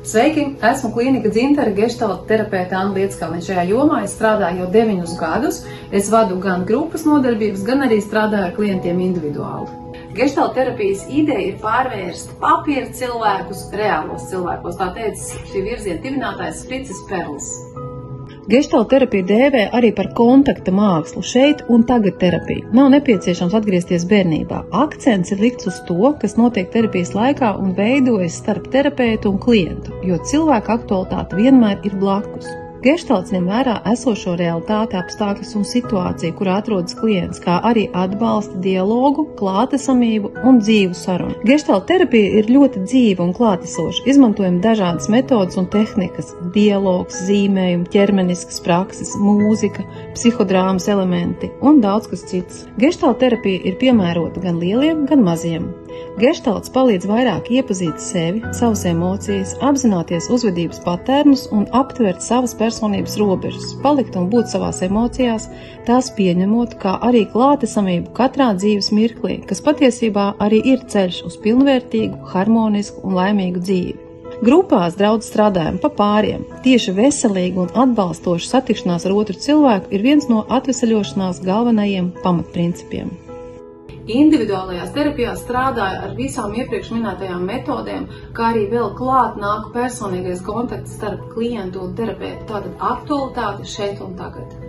Sveiki! Esmu klīnika Dzintara geštalta terapeite Anna Lieckalniņa. Šajā jomā es strādāju jau 9 gadus. Es vadu gan grupas nodarbības, gan arī strādāju ar klientiem individuāli. Geštalta terapijas ideja ir pārvērst papīra cilvēkus reālos cilvēkos. Tā teica šī virziena dibinātājs Fricis Perls. Geštalta terapija dēvē arī par kontakta mākslu, šeit un tagad terapiju. Nav nepieciešams atgriezties bērnībā. Akcents ir likts uz to, kas notiek terapijas laikā un veidojas starp terapeitu un klientu, jo cilvēka aktualitāte vienmēr ir blakus. Geštalts ņem vērā esošo realitāti, apstākļus un situāciju, kurā atrodas klients, kā arī atbalsta dialogu, klātesamību un dzīvu sarunu. Geštalta terapija ir ļoti dzīva un klātesoša. Izmantojam dažādas metodas un tehnikas – dialogs, zīmējumi, ķermeniskas prakses, mūzika, psihodrāmas elementi un daudz kas cits. Geštalta terapija ir piemērota gan lieliem, gan maziem. Geštalts palīdz vairāk iepazīt sevi, savas emocijas, apzināties uzvedības patērnus un aptvert savas personības robežas, palikt un būt savās emocijās, tās pieņemot, kā arī klātesamību katrā dzīves mirklī, kas patiesībā arī ir ceļš uz pilnvērtīgu, harmonisku un laimīgu dzīvi. Grupās draudz strādājam pa pāriem. Tieši veselīga un atbalstoša satikšanās ar otru cilvēku ir viens no atveseļošanās galvenajiem pamatprincipiem. Individuālajās terapijās strādāju ar visām iepriekš minētajām metodēm, kā arī vēl klāt nāk personīgais kontakts starp klientu un terapeitu. Tātad aktualitāte šeit un tagad.